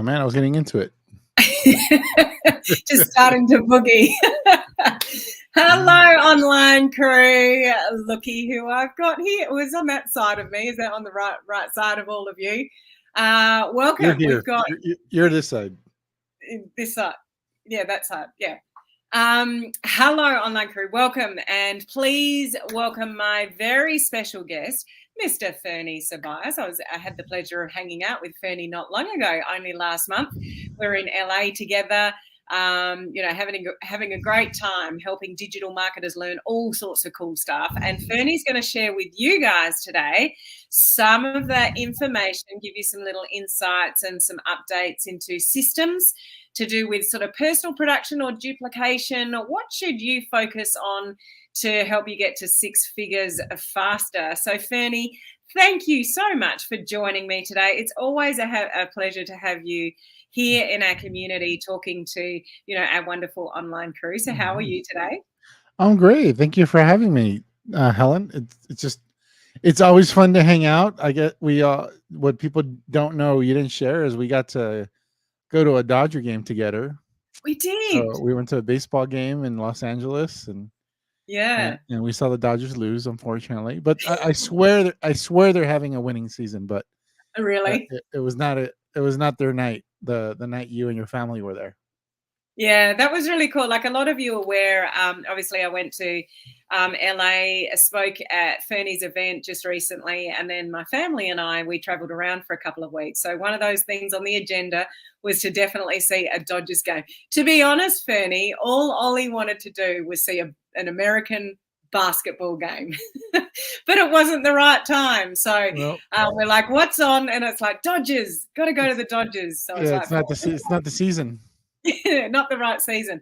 man. I was getting into it. Just starting to boogie. Hello, online crew. Looky who I've got here. It was on that side of me. Is that on the right side of all of you? Welcome. You're here. We've got you're this side. This side. Yeah, that side. Yeah. Hello, online crew. Welcome, and please welcome my very special guest, Mr. Ferny Ceballos. I had the pleasure of hanging out with Ferny not long ago, only last month. We're in LA together, having a great time helping digital marketers learn all sorts of cool stuff. And Ferny's going to share with you guys today some of that information, give you some little insights and some updates into systems to do with sort of personal production or duplication. What should you focus on to help you get to six figures faster? So Ferny, thank you so much for joining me today. It's always a pleasure to have you here in our community talking to, our wonderful online crew. So how are you today? I'm great. Thank you for having me, Helen. It's always fun to hang out. What people don't know you didn't share is we got to go to a Dodger game together. We did. So we went to a baseball game in Los Angeles, and we saw the Dodgers lose, unfortunately. But I swear they're having a winning season. But really, it was not their night. The night you and your family were there. Yeah, that was really cool. Like a lot of you are aware, obviously I went to LA, spoke at Ferny's event just recently, and then my family and we traveled around for a couple of weeks. So one of those things on the agenda was to definitely see a Dodgers game. To be honest, Ferny, all Ollie wanted to do was see an American basketball game, but it wasn't the right time. So we're like, what's on? And it's like, Dodgers, got to go to the Dodgers. So it's not the season. Not the right season,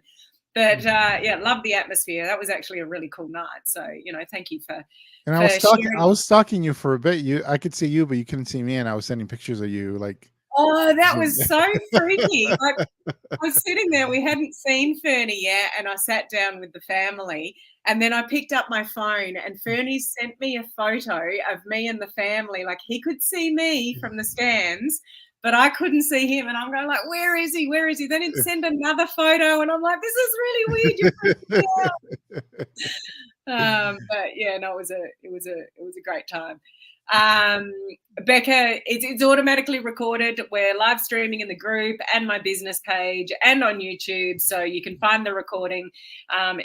but love the atmosphere. That was actually a really cool night. So thank you for. And I was stalking you for a bit. I could see you, but you couldn't see me, and I was sending pictures of you. Like, oh, that was so freaky. Like, I was sitting there. We hadn't seen Ferny yet, and I sat down with the family, and then I picked up my phone, and Ferny sent me a photo of me and the family. Like he could see me from the stands, but I couldn't see him, and I'm going like, where is he? Where is he? Then he'd send another photo, and I'm like, this is really weird. You're freaking out. But yeah, no, it was a great time. Becca, it's automatically recorded. We're live streaming in the group and my business page and on YouTube, so you can find the recording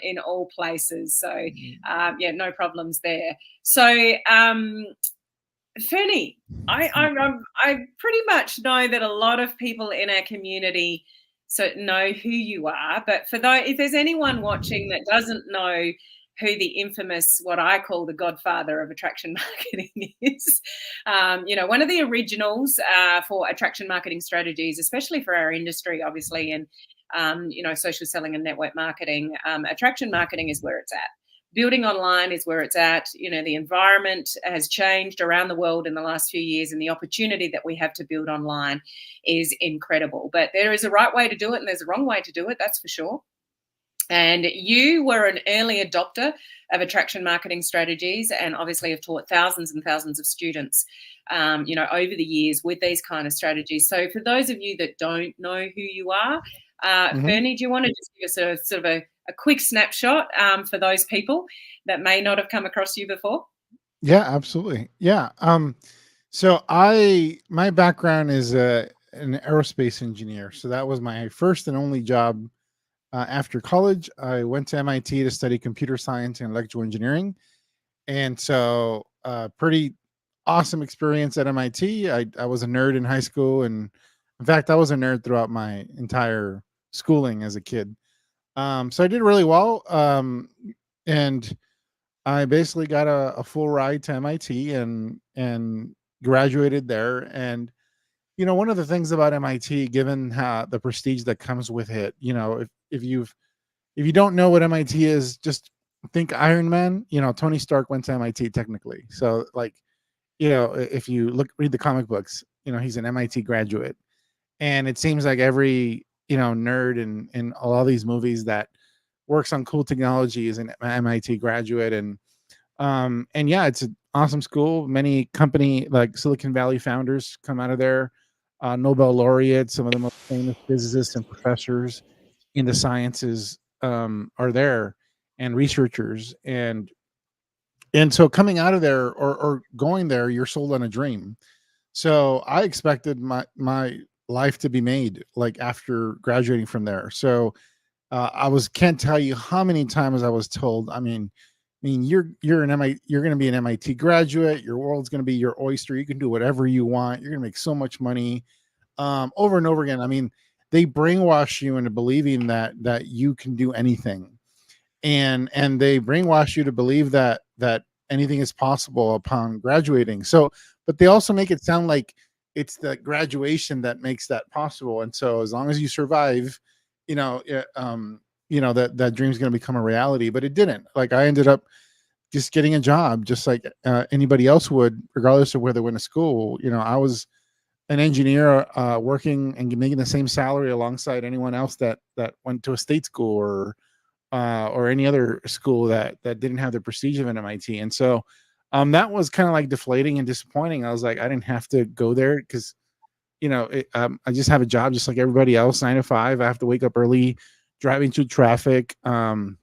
in all places. So no problems there. So Ferny, I pretty much know that a lot of people in our community know who you are, but if there's anyone watching that doesn't know who the infamous, what I call the godfather of attraction marketing is, one of the originals for attraction marketing strategies, especially for our industry, obviously, and social selling and network marketing, attraction marketing is where it's at. Building online is where it's at. The environment has changed around the world in the last few years, and the opportunity that we have to build online is incredible. But there is a right way to do it, and there's a wrong way to do it, that's for sure. And you were an early adopter of attraction marketing strategies, and obviously have taught thousands and thousands of students, over the years with these kind of strategies. So for those of you that don't know who you are, Ferny, do you want to just give us sort of a quick snapshot for those people that may not have come across you before? Yeah, absolutely. Yeah. So my background is an aerospace engineer. So that was my first and only job after college. I went to MIT to study computer science and electrical engineering. And so pretty awesome experience at MIT. I was a nerd in high school. And in fact, I was a nerd throughout my entire schooling as a kid. So I did really well. And I basically got a full ride to MIT and graduated there. And, one of the things about MIT, given the prestige that comes with it, if you don't know what MIT is, just think Iron Man. Tony Stark went to MIT technically. So if you read the comic books, he's an MIT graduate. And it seems like every nerd in a lot of these movies that works on cool technology is an MIT graduate. And it's an awesome school. Many company like Silicon Valley founders come out of there. Nobel laureates, some of the most famous physicists and professors in the sciences are there, and researchers, and so coming out of there or going there, you're sold on a dream. So I expected my life to be made like after graduating from there. So I was can't tell you how many times I was told. I mean, you're an MIT, you're going to be an MIT graduate. Your world's going to be your oyster. You can do whatever you want. You're going to make so much money. Over and over again. I mean, they brainwash you into believing that you can do anything, and they brainwash you to believe that anything is possible upon graduating. So, but they also make it sound like it's the graduation that makes that possible. And so, as long as you survive, you know, that dream's going to become a reality. But it didn't. Like I ended up just getting a job, just like anybody else would, regardless of where they went to school. I was an engineer working and making the same salary alongside anyone else that went to a state school or any other school that didn't have the prestige of an MIT. And so that was kind of like deflating and disappointing. I was like, I didn't have to go there because I just have a job just like everybody else, 9 to 5. I have to wake up early, driving through traffic, and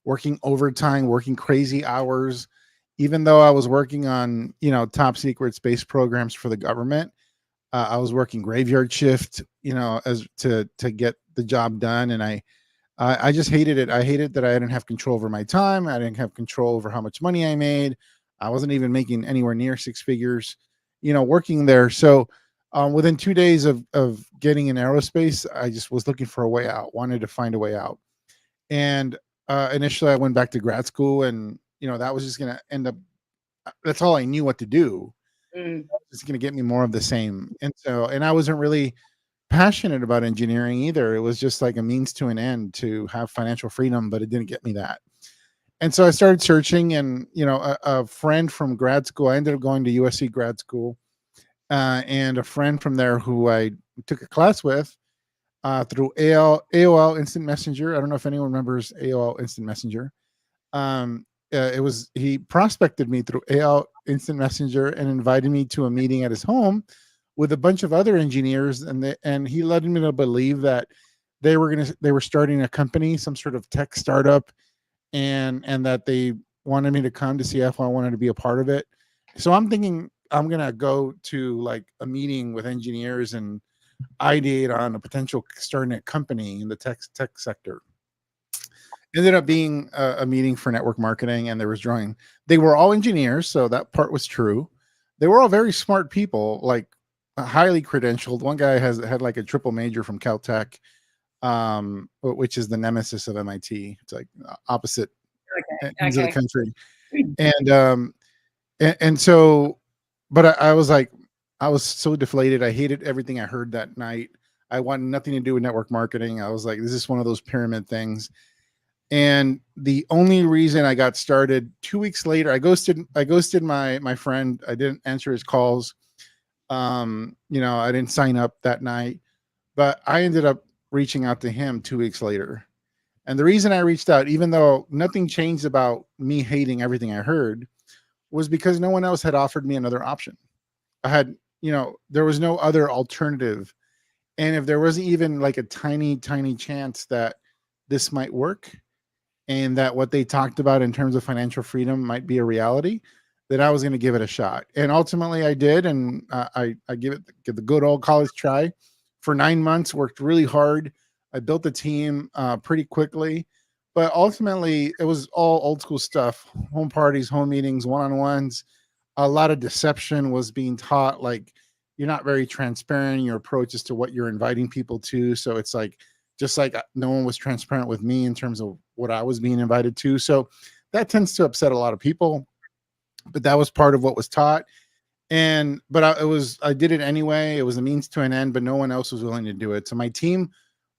working overtime, working crazy hours. Even though I was working on top secret space programs for the government, I was working graveyard shift, as to get the job done, and I just hated it. I hated that I didn't have control over my time. I didn't have control over how much money I made. I wasn't even making anywhere near six figures, working there. So within 2 days of getting in aerospace, I just was looking for a way out, wanted to find a way out. And initially, I went back to grad school, and that was just going to end up. That's all I knew what to do. Mm. It's going to get me more of the same. And I wasn't really passionate about engineering either. It was just like a means to an end to have financial freedom, but it didn't get me that. And so I started searching, and a friend from grad school. I ended up going to USC grad school, and a friend from there who I took a class with through AOL Instant Messenger. I don't know if anyone remembers AOL Instant Messenger. It was he prospected me through AOL Instant Messenger and invited me to a meeting at his home with a bunch of other engineers, and he led me to believe that they were starting a company, some sort of tech startup, and that they wanted me to come to see if I wanted to be a part of it. So I'm thinking I'm gonna go to like a meeting with engineers and ideate on a potential starting a company in the tech sector. Ended up being a meeting for network marketing, and there was drawing. They were all engineers, so that part was true. They were all very smart people, like highly credentialed. One guy had like a triple major from Caltech, which is the nemesis of MIT. It's like opposite Okay. ends of the Okay. country. And so, but I was like, I was so deflated. I hated everything I heard that night. I wanted nothing to do with network marketing. I was like, this is one of those pyramid things. And the only reason I got started 2 weeks later, I ghosted my friend. I didn't answer his calls. I didn't sign up that night, but I ended up reaching out to him 2 weeks later. And the reason I reached out, even though nothing changed about me hating everything I heard, was because no one else had offered me another option. There was no other alternative. And if there wasn't even like a tiny, tiny chance that this might work, and that what they talked about in terms of financial freedom might be a reality, that I was going to give it a shot. And ultimately I did. And I give the good old college try for 9 months, worked really hard. I built a team pretty quickly, but ultimately it was all old school stuff, home parties, home meetings, one-on-ones. A lot of deception was being taught. Like, you're not very transparent in your approach as to what you're inviting people to. So it's like, just like no one was transparent with me in terms of what I was being invited to. So that tends to upset a lot of people, but that was part of what was taught. I did it anyway. It was a means to an end, but no one else was willing to do it. So my team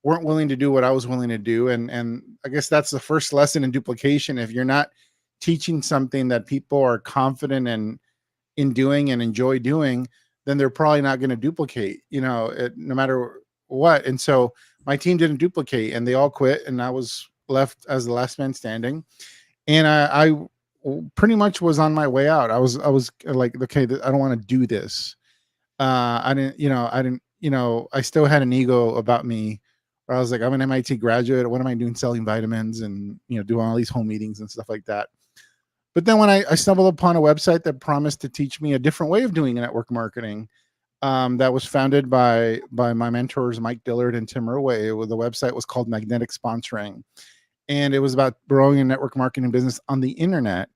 weren't willing to do what I was willing to do. And I guess that's the first lesson in duplication. If you're not teaching something that people are confident in doing and enjoy doing, then they're probably not going to duplicate, no matter what. And so my team didn't duplicate, and they all quit, and I was left as the last man standing. And I pretty much was on my way out. I was like, okay, I don't want to do this. I still had an ego about me where I was like, I'm an MIT graduate. What am I doing selling vitamins and, doing all these home meetings and stuff like that. But then when I stumbled upon a website that promised to teach me a different way of doing network marketing, that was founded by my mentors, Mike Dillard and Tim Irway. The website was called Magnetic Sponsoring, and it was about growing a network marketing business on the internet.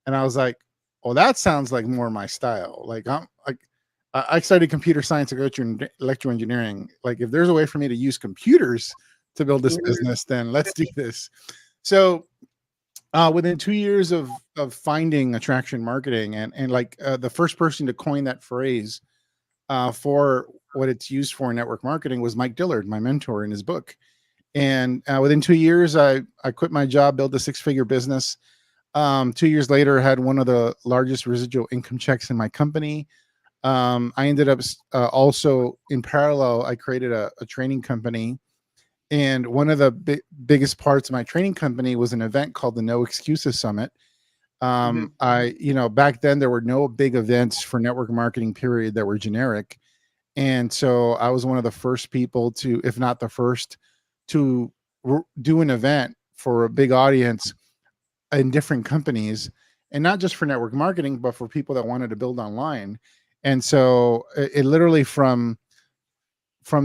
And I was like, "Oh, that sounds like more my style." Like I studied computer science and electrical engineering. Like, if there's a way for me to use computers to build this Mhm. business, then let's do this. So within 2 years of finding attraction marketing, and like the first person to coin that phrase for what it's used for in network marketing was Mike Dillard, my mentor, in his book. And within 2 years, I quit my job, built a six-figure business. 2 years later, had one of the largest residual income checks in my company. I ended up also in parallel, I created a training company. And one of the biggest parts of my training company was an event called the No Excuses Summit. Mhm. Back then there were no big events for network marketing period that were generic. And so I was one of the first people to, if not the first, to do an event for a big audience in different companies, and not just for network marketing, but for people that wanted to build online. And so it literally from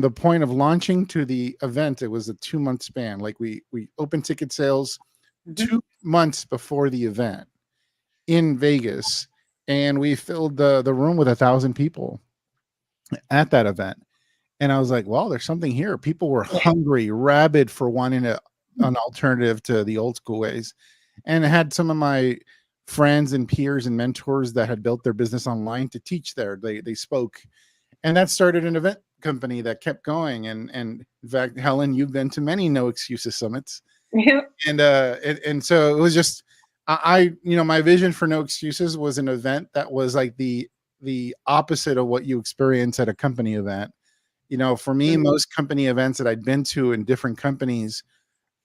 the point of launching to the event, it was a 2 month span. Like we opened ticket sales Mhm. 2 months before the event in Vegas, and we filled the room with 1,000 people at that event. And I was like, well, there's something here. People were Yeah. hungry, rabid for wanting an alternative to the old school ways. And I had some of my friends and peers and mentors that had built their business online to teach there. They spoke, and that started an event company that kept going. And in fact, Helen, you've been to many No Excuses summits, Yep. and so it was just my vision for No Excuses was an event that was like the opposite of what you experience at a company event. For me, Mhm. most company events that I'd been to in different companies,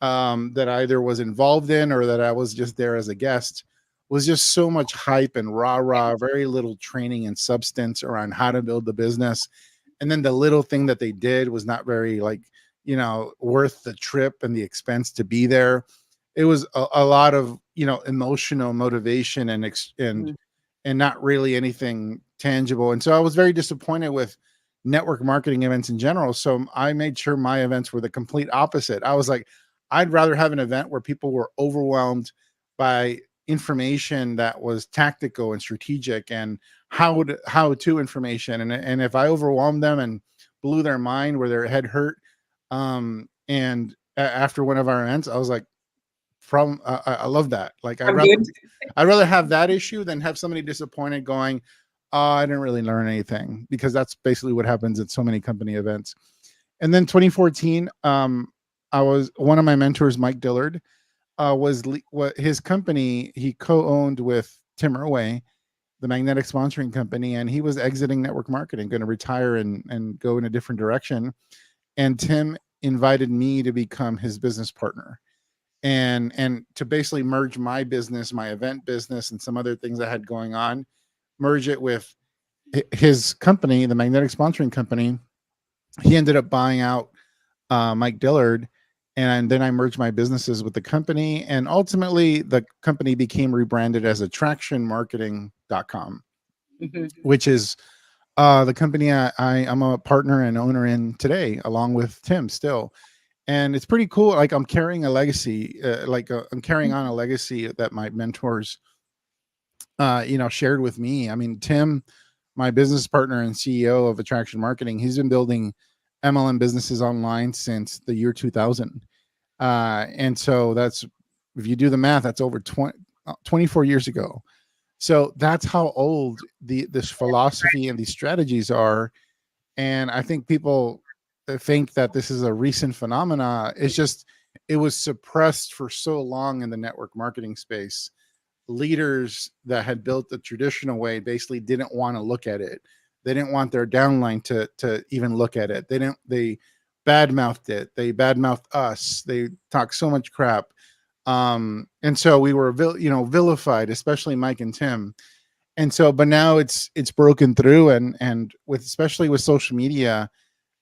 that I either was involved in or that I was just there as a guest, was just so much hype and rah rah, very little training and substance around how to build the business. And then the little thing that they did was not very, like, worth the trip and the expense to be there. It was a lot of, emotional motivation Mhm. and not really anything tangible. And so I was very disappointed with network marketing events in general. So I made sure my events were the complete opposite. I was like, I'd rather have an event where people were overwhelmed by information that was tactical and strategic, and how to information. And if I overwhelmed them and blew their mind where their head hurt, and after one of our events, I was like, I love that. Like, I'm good. I'd rather have that issue than have somebody disappointed going, "Oh, I didn't really learn anything," because that's basically what happens at so many company events. And then 2014, I was one of my mentors, Mike Dillard, what his company he co-owned with Tim Irway, the Magnetic Sponsoring Company, and he was exiting network marketing, going to retire and go in a different direction. And Tim invited me to become his business partner, and to basically merge my business, my event business, and some other things I had going on, merge it with his company, the Magnetic Sponsoring Company. He ended up buying out Mike Dillard, and then I merged my businesses with the company, and ultimately the company became rebranded as attractionmarketing.com, Mhm. which is the company I'm a partner and owner in today, along with Tim still. And it's pretty cool. Like, I'm carrying a legacy, I'm carrying on a legacy that my mentors, shared with me. I mean, Tim, my business partner and CEO of Attraction Marketing, he's been building MLM businesses online since the year 2000. And so that's, if you do the math, that's over 24 years ago. So that's how old this philosophy and these strategies are. And I think people think that this is a recent phenomena. It's just, it was suppressed for so long in the network marketing space. Leaders that had built the traditional way basically didn't want to look at it. They didn't want their downline to even look at it. They badmouthed it. They badmouthed us. They talked so much crap. And so we were vilified, especially Mike and Tim. And so, but now it's broken through, and with, especially with social media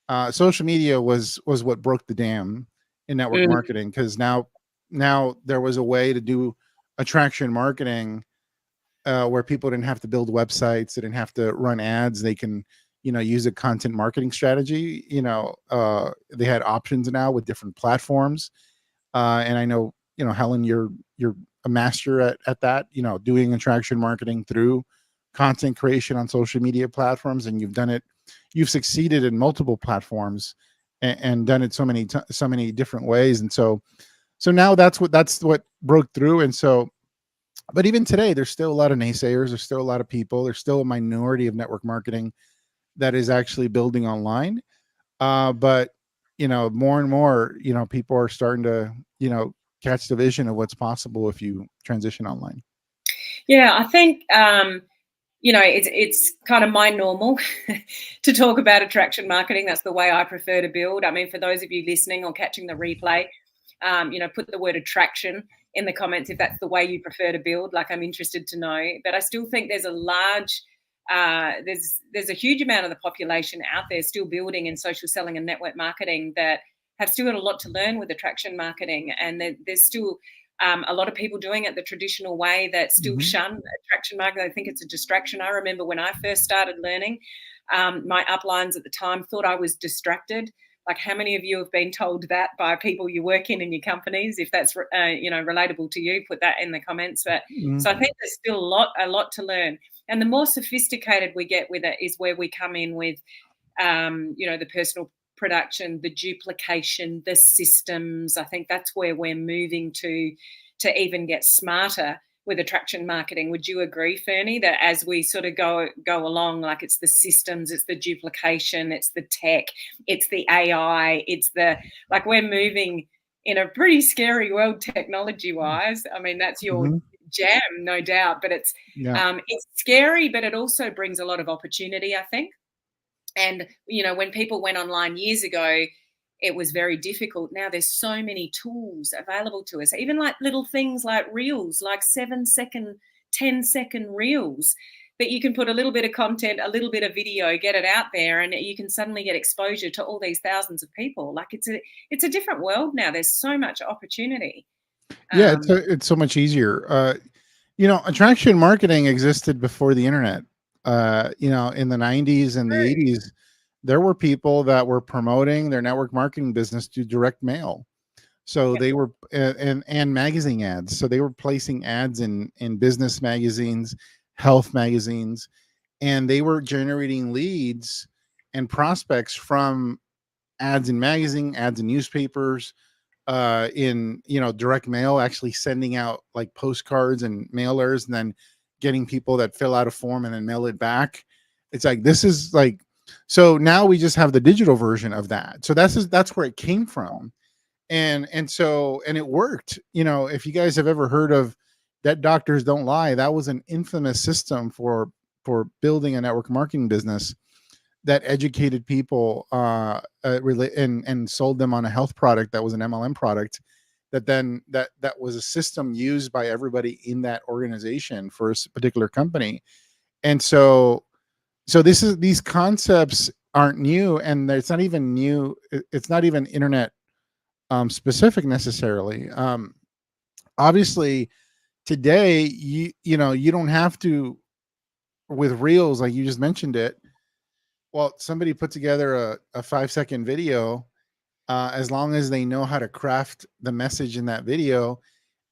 was what broke the dam in network Mm, marketing, because now there was a way to do attraction marketing, where people didn't have to build websites, they didn't have to run ads. They can, use a content marketing strategy. They had options now with different platforms. And I know, Helen, you're a master at that. Doing attraction marketing through content creation on social media platforms, and you've succeeded in multiple platforms, and done it so many different ways. And so now that's what broke through. And so, but even today, there's still a lot of naysayers. There's still a lot of people. There's still a minority of network marketing that is actually building online. But more and more, people are starting to, catch the vision of what's possible if you transition online. yeah, I think it's kind of my normal to talk about attraction marketing. That's the way I prefer to build. I mean, for those of you listening or catching the replay, put the word attraction in the comments if that's the way you prefer to build. Like, I'm interested to know. But I still think there's a large there's a huge amount of the population out there still building in social selling and network marketing that have still got a lot to learn with attraction marketing, and there's still a lot of people doing it the traditional way that still Hmm. shun attraction marketing. I think it's a distraction. I remember when I first started learning, my uplines at the time thought I was distracted. Like, how many of you have been told that by people you work in your companies? If that's relatable to you, put that in the comments. But so I think there's still a lot to learn. And the more sophisticated we get with it is where we come in with, the personal production, the duplication, the systems. I think that's where we're moving to even get smarter with attraction marketing. Would you agree, Ferny, that as we sort of go along, like, it's the systems, it's the duplication, it's the tech, it's the AI, it's the, like, we're moving in a pretty scary world technology wise. I mean, that's your Hmm. jam, no doubt, but Yeah. it's scary, but it also brings a lot of opportunity, I think. And, when people went online years ago, it was very difficult. Now there's so many tools available to us, even like little things like reels, like 7-second, 10-second reels, that you can put a little bit of content, a little bit of video, get it out there, and you can suddenly get exposure to all these thousands of people. Like, it's a different world now. There's so much opportunity. Yeah, Um, it's so much easier. Attraction marketing existed before the internet. In the 90s and the True. 80s, there were people that were promoting their network marketing business to direct mail. So Yep. they were, and magazine ads. So they were placing ads in business magazines, health magazines, and they were generating leads and prospects from ads in magazine, ads in newspapers, in direct mail, actually sending out like postcards and mailers, and then getting people that fill out a form and then mail it back. It's like, this is like, so now we just have the digital version of that. So that's where it came from. And it worked. If you guys have ever heard of Dead Doctors Don't Lie, that was an infamous system for building a network marketing business that educated people, and sold them on a health product that was an MLM product, that was a system used by everybody in that organization for a particular company. And so these concepts aren't new, and it's not even new. It's not even internet specific necessarily. Obviously, today you don't have to, with reels, like you just mentioned it. Well, somebody put together a 5-second video, as long as they know how to craft the message in that video,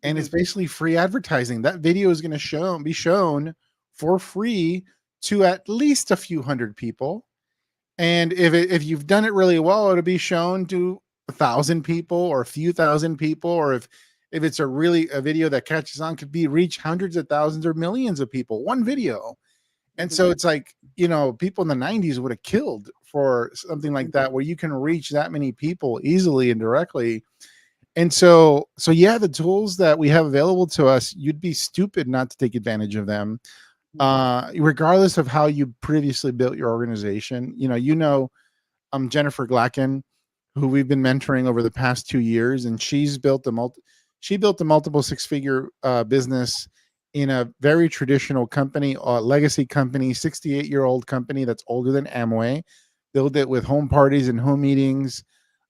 and it's Mhm. basically free advertising. That video is going to be shown for free to at least a few hundred people. And if you've done it really well, it'll be shown to 1,000 people or a few thousand people. Or if it's a video that catches on, could be reach hundreds of thousands or millions of people. One video. And Mhm. so it's like, people in the 90s would have killed for something like that, where you can reach that many people easily and directly. And so yeah, the tools that we have available to us, you'd be stupid not to take advantage of them, Mhm. regardless of how you previously built your organization. Jennifer Glacken, who we've been mentoring over the past 2 years, and she built a multiple six-figure business in a very traditional company, a legacy company, 68-year-old company that's older than Amway, build it with home parties and home meetings,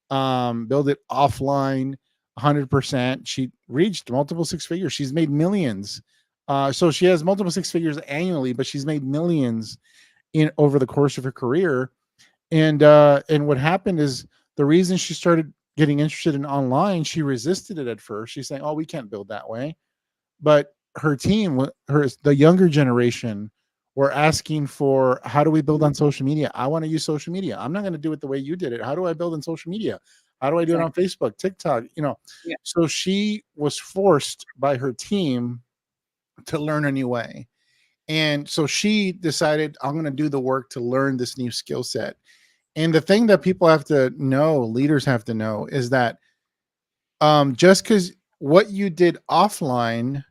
build it offline 100%. She reached multiple six figures. She's made millions. So she has multiple six figures annually, but she's made millions in over the course of her career. And what happened is the reason she started getting interested in online, she resisted it at first. She's saying, "Oh, we can't build that way." But her team, the younger generation, were asking for, how do we build on social media? I want to use social media. I'm not going to do it the way you did it. How do I build on social media? How do I do it on Exactly. Facebook, TikTok? Yeah. So she was forced by her team to learn a new way. And so she decided, I'm going to do the work to learn this new skill set. And the thing that people have to know, leaders have to know, is that just because what you did offline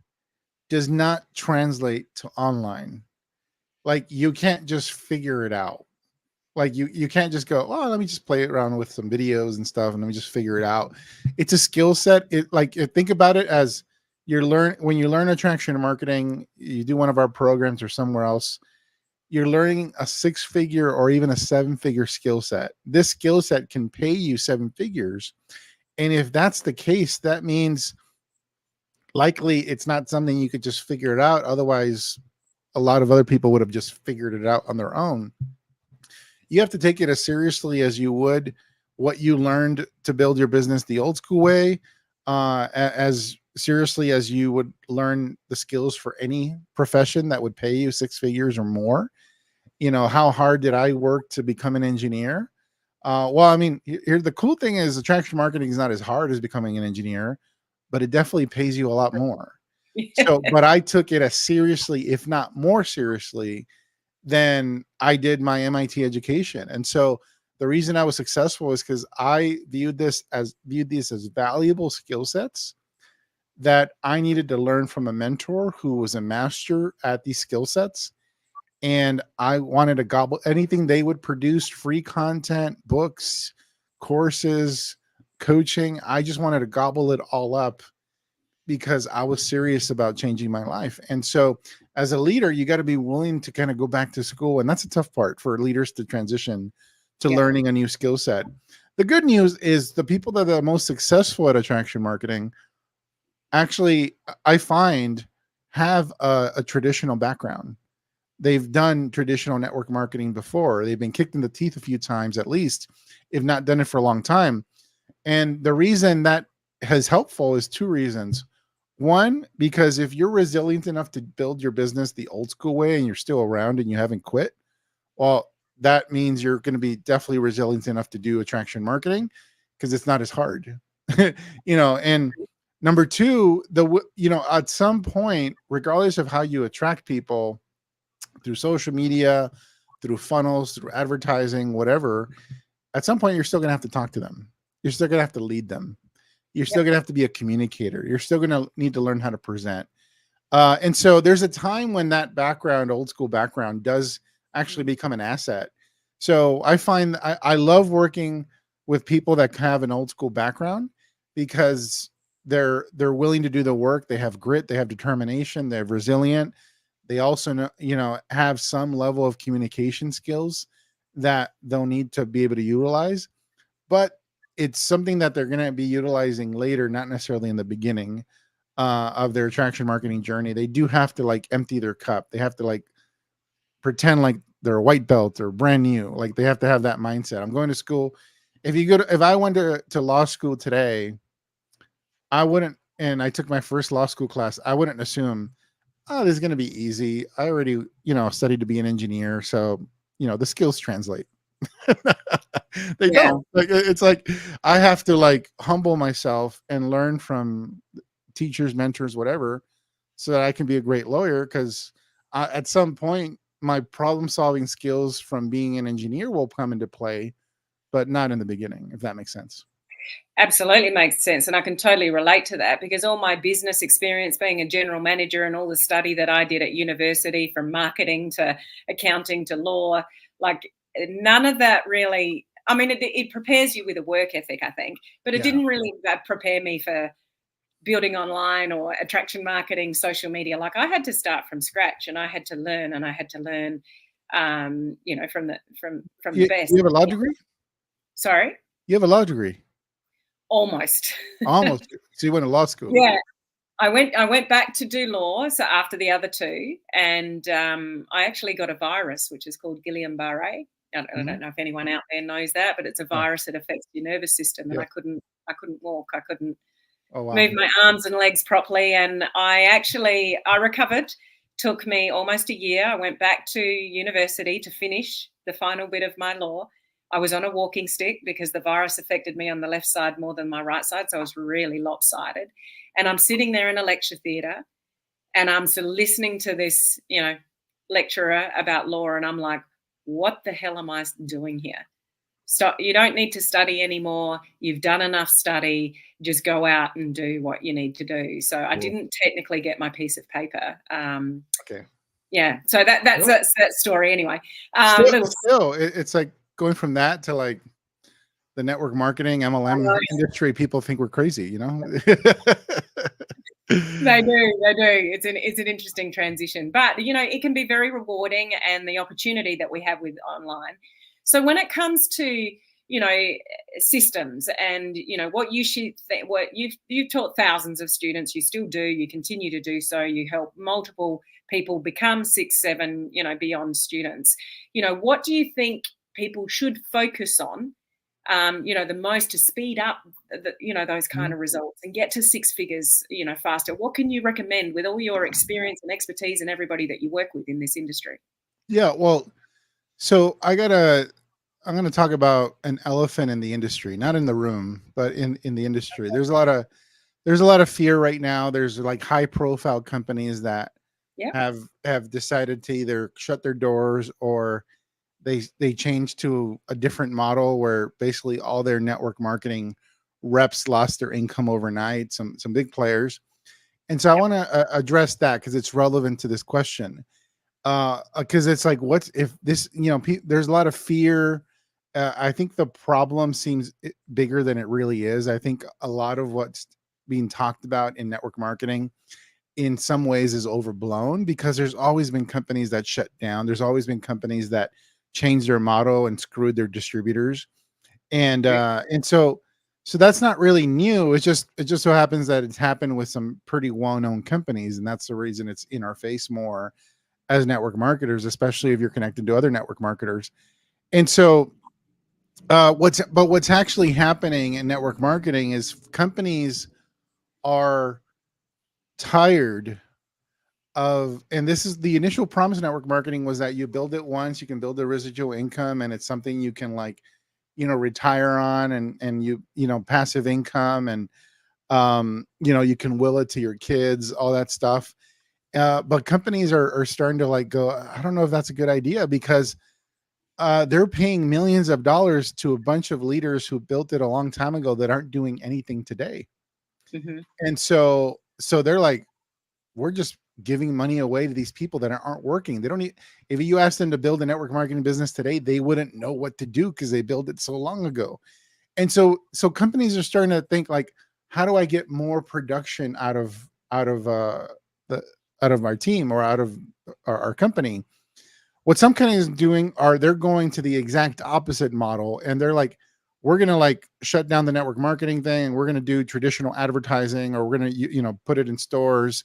does not translate to online. Like, you can't just figure it out. Like, you can't just go, oh, let me just play around with some videos and stuff and let me just figure it out. It's a skill set. Think about it as when you learn attraction marketing, you do one of our programs or somewhere else, you're learning a six figure or even a seven figure skill set. This skill set can pay you seven figures. And if that's the case, that means likely it's not something you could just figure it out. Otherwise, a lot of other people would have just figured it out on their own. You have to take it as seriously as you would what you learned to build your business the old school way, as seriously as you would learn the skills for any profession that would pay you six figures or more. How hard did I work to become an engineer? Well, I mean, here the cool thing is attraction marketing is not as hard as becoming an engineer, but it definitely pays you a lot more. So, but I took it as seriously, if not more seriously, than I did my MIT education. And so the reason I was successful is because I viewed these as valuable skill sets that I needed to learn from a mentor who was a master at these skill sets. And I wanted to gobble anything they would produce, free content, books, courses, coaching. I just wanted to gobble it all up because I was serious about changing my life. And so as a leader, you got to be willing to kind of go back to school. And that's a tough part for leaders to transition to Yeah. learning a new skill set. The good news is the people that are the most successful at attraction marketing actually, I find, have a traditional background. They've done traditional network marketing before. They've been kicked in the teeth a few times, at least, if not done it for a long time. And the reason that is helpful is two reasons. One, because if you're resilient enough to build your business the old school way and you're still around and you haven't quit, well, that means you're going to be definitely resilient enough to do attraction marketing because it's not as hard. And number two, at some point, regardless of how you attract people through social media, through funnels, through advertising, whatever, at some point you're still going to have to talk to them. You're still going to have to lead them. You're still Yep. going to have to be a communicator. You're still going to need to learn how to present. And so there's a time when that background, old school background, does actually become an asset. So I find I love working with people that have an old school background because they're willing to do the work. They have grit. They have determination. They're resilient. They also have some level of communication skills that they'll need to be able to utilize. But it's something that they're going to be utilizing later, not necessarily in the beginning of their attraction marketing journey. They do have to like empty their cup. They have to like pretend like they're a white belt or brand new. Like, they have to have that mindset. I'm going to school. If I went to law school today, I wouldn't, and I took my first law school class, I wouldn't assume, oh, this is going to be easy. I already, studied to be an engineer. So, the skills translate. They Yeah. don't. Like, it's like I have to like humble myself and learn from teachers, mentors, whatever, so that I can be a great lawyer. Because at some point, my problem solving skills from being an engineer will come into play, but not in the beginning, if that makes sense. Absolutely makes sense. And I can totally relate to that because all my business experience being a general manager and all the study that I did at university, from marketing to accounting to law, like none of that really, I mean, it prepares you with a work ethic, I think, but it Yeah. didn't really prepare me for building online or attraction marketing, social media. Like I had to start from scratch, and I had to learn, from the best. You have a law degree? Sorry, You have a law degree? almost. Almost. So you went to law school? Yeah, I went back to do law, so after the other two, and I actually got a virus which is called Guillain-Barré. I Mhm. don't know if anyone out there knows that, but it's a Yeah. virus that affects your nervous system, and Yeah. I couldn't walk, I couldn't Oh, wow. move my arms and legs properly, and I recovered. Took me almost a year. I went back to university to finish the final bit of my law. I was on a walking stick because the virus affected me on the left side more than my right side, so I was really lopsided. And I'm sitting there in a lecture theatre, and I'm sort of listening to this, lecturer about law, and I'm like, what the hell am I doing here? Stop. You don't need to study anymore. You've done enough study. Just go out and do what you need to do. So I Cool. didn't technically get my piece of paper. Okay. Yeah. So that's Well, that story anyway. still, Little. still, it's like going from that to like the network marketing MLM industry. People think we're crazy, you know? They do. They do. It's an interesting transition, but it can be very rewarding, and the opportunity that we have with online. So when it comes to systems, and what you should what you've taught thousands of students, you still do, you continue to do so, you help multiple people become 6 7 beyond students. What do you think people should focus on the most to speed up those kind Mhm. of results and get to six figures faster? What can you recommend with all your experience and expertise and everybody that you work with in this industry? Yeah, well, so I'm gonna talk about an elephant in the industry, not in the room, but in the industry. There's a lot of fear right now. There's like high profile companies that Yeah. have decided to either shut their doors or they change to a different model where basically all their network marketing reps lost their income overnight. Some big players, and so I Yep. want to address that because it's relevant to this question. Because it's like, what's if this? There's a lot of fear. I think the problem seems bigger than it really is. I think a lot of what's being talked about in network marketing in some ways is overblown because there's always been companies that shut down. There's always been companies that changed their motto and screwed their distributors. And that's not really new. It just so happens that it's happened with some pretty well-known companies, and that's the reason it's in our face more as network marketers, especially if you're connected to other network marketers. And so what's actually happening in network marketing is companies are tired and this is the initial promise of network marketing was that you build it once, you can build a residual income, and it's something you can like, retire on, and passive income, and you can will it to your kids, all that stuff. But companies are starting to like go, I don't know if that's a good idea because they're paying millions of dollars to a bunch of leaders who built it a long time ago that aren't doing anything today. Hmm. And so they're like, we're just giving money away to these people that aren't working. They don't need, if you ask them to build a network marketing business today, they wouldn't know what to do because they built it so long ago. And so companies are starting to think like, how do I get more production out of the out of my team or out of our company? What some companies doing are they're going to the exact opposite model, and they're like, we're going to like shut down the network marketing thing. We're going to do traditional advertising, or we're going to put it in stores,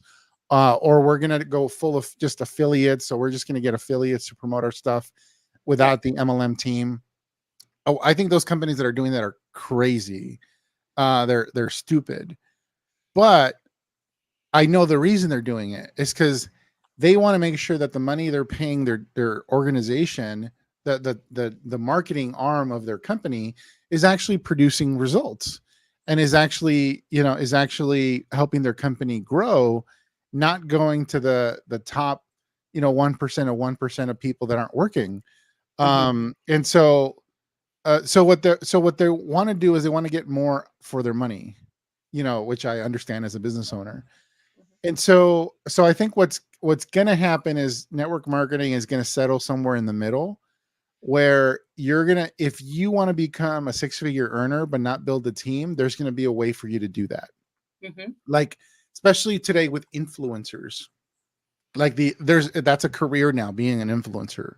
or we're going to go full of just affiliates. So we're just going to get affiliates to promote our stuff Yeah. without the MLM team. Oh, I think those companies that are doing that are crazy. They're stupid. But I know the reason they're doing it is because they want to make sure that the money they're paying their organization, the marketing arm of their company, is actually producing results, and is actually helping their company grow, not going to the top 1% of 1% of people that aren't working. Hmm. So what they want to do is they want to get more for their money, which I understand as a business owner. And so I think what's going to happen is network marketing is going to settle somewhere in the middle, where if you want to become a six-figure earner but not build a team, there's going to be a way for you to do that. Mhm. Like, especially today with influencers. Like that's a career now, being an influencer,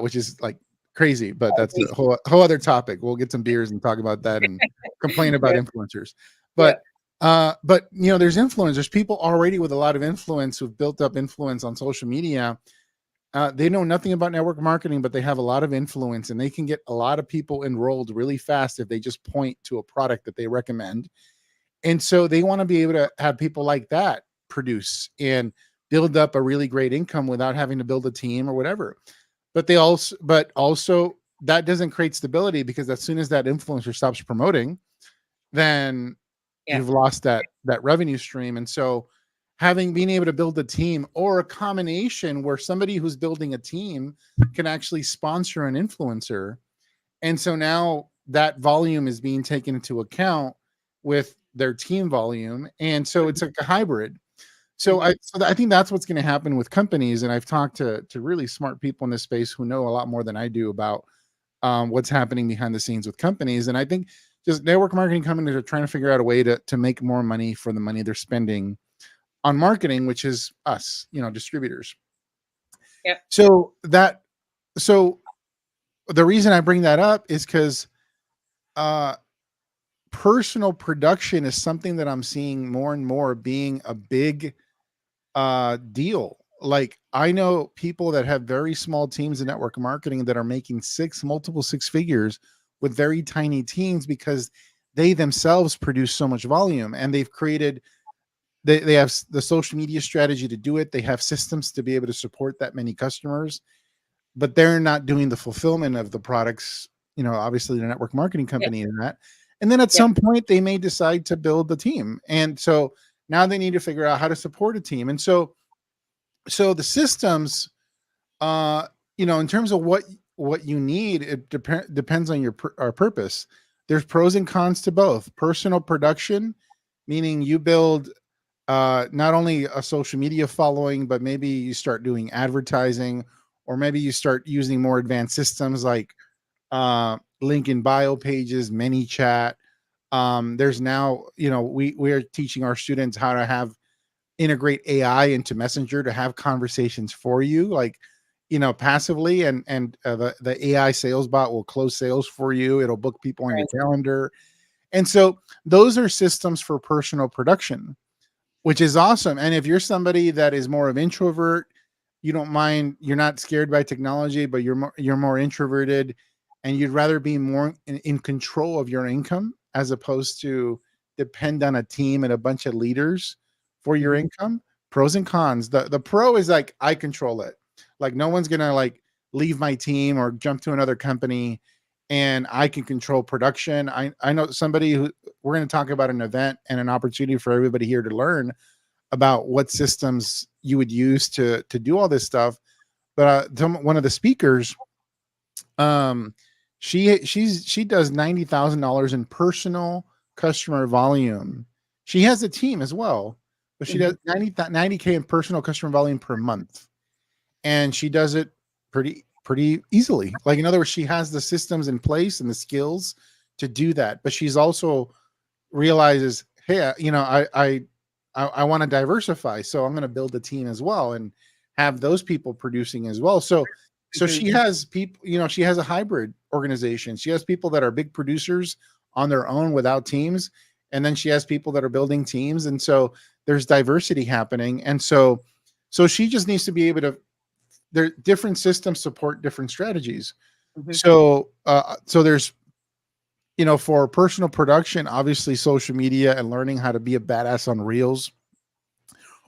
which is like crazy, but that's a whole other topic. We'll get some beers and talk about that and complain about Yeah, influencers. yeah, But there's influencers, people already with a lot of influence who've built up influence on social media. They know nothing about network marketing, but they have a lot of influence and they can get a lot of people enrolled really fast if they just point to a product that they recommend. And so they want to be able to have people like that produce and build up a really great income without having to build a team or whatever. But also that doesn't create stability, because as soon as that influencer stops promoting, then yeah, you've lost that revenue stream. And so being able to build a team, or a combination where somebody who's building a team can actually sponsor an influencer, and so now that volume is being taken into account with their team volume. And so it's mhm, like a hybrid. So mhm, I think that's what's going to happen with companies. And I've talked to really smart people in this space who know a lot more than I do about what's happening behind the scenes with companies. And I think just network marketing companies are trying to figure out a way to make more money for the money they're spending on marketing, which is us, distributors. yeah, So so the reason I bring that up is because uh, personal production is something that I'm seeing more and more being a big deal. Like, I know people that have very small teams in network marketing that are making multiple six figures with very tiny teams, because they themselves produce so much volume, and they have the social media strategy to do it. They have systems to be able to support that many customers, but they're not doing the fulfillment of the products. Obviously the network marketing yeah, company in that. And then at yeah, some point they may decide to build the team. And so now they need to figure out how to support a team. And so the systems, uh, in terms of what you need, it depends on your purpose. There's pros and cons to both. Personal production, meaning you build not only a social media following, but maybe you start doing advertising, or maybe you start using more advanced systems like link in bio pages, ManyChat. There's now, we are teaching our students how to integrate AI into Messenger to have conversations for you, like, passively, and the AI sales bot will close sales for you. It'll book people on your right, calendar. And so those are systems for personal production, which is awesome. And if you're somebody that is more of introvert, you don't mind, you're not scared by technology, but you're more introverted, and you'd rather be more in control of your income as opposed to depend on a team and a bunch of leaders for your mhm, income. Pros and cons. The pro is like, I control it. Like, no one's gonna like leave my team or jump to another company, and I can control production. I know somebody who, we're going to talk about an event and an opportunity for everybody here to learn about what systems you would use to do all this stuff. But one of the speakers, um, she does $90,000 in personal customer volume. She has a team as well, but she does mhm, 90K in personal customer volume per month, and she does it pretty easily. Like, in other words, she has the systems in place and the skills to do that. But she's also realizes, hey, I want to diversify, so I'm going to build a team as well and have those people producing as well. So mhm, she has people, she has a hybrid organization. She has people that are big producers on their own without teams, and then she has people that are building teams. And so there's diversity happening. And so she just needs to be able to, there different systems support different strategies. mhm, So there's, for personal production, obviously social media and learning how to be a badass on Reels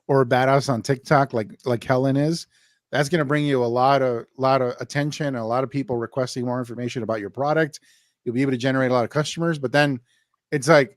or a badass on TikTok, like Helen is. That's going to bring you a lot of attention, and a lot of people requesting more information about your product. You'll be able to generate a lot of customers, but then it's like,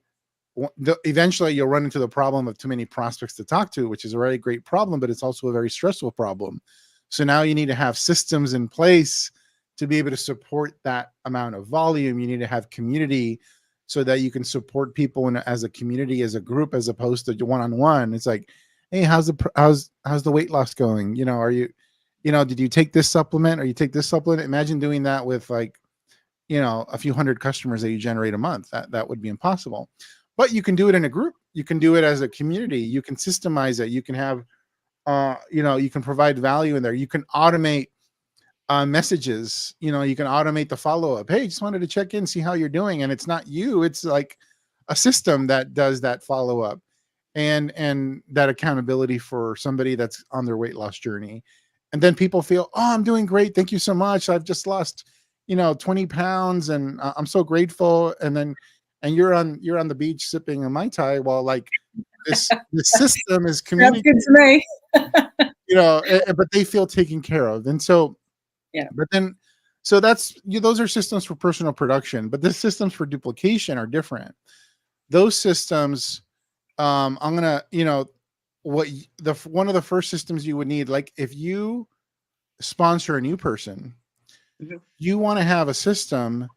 eventually you'll run into the problem of too many prospects to talk to, which is a very great problem, but it's also a very stressful problem. So now you need to have systems in place to be able to support that amount of volume. You need to have community so that you can support people as a community, as a group, as opposed to one-on-one. It's like, hey, how's the weight loss going? Are you, did you take this supplement, or you take this supplement? Imagine doing that with, like, a few hundred customers that you generate a month. That would be impossible. but you can do it in a group. You can do it as a community. You can systemize it. You can have, you can provide value in there. You can automate messages. You can automate the follow-up. Hey, just wanted to check in, see how you're doing. And it's not you, it's like a system that does that follow-up and that accountability for somebody that's on their weight loss journey. And then people feel, oh, I'm doing great, thank you so much, I've just lost 20 pounds, and I'm so grateful. And you're on the beach sipping a Mai Tai while like this system is Sounds good communicating, to me. but they feel taken care of. And so, Yeah. but then, so those are systems for personal production, but the systems for duplication are different. Those systems, I'm gonna, one of the first systems you would need, like if you sponsor a new person, Mhm. you want to have a system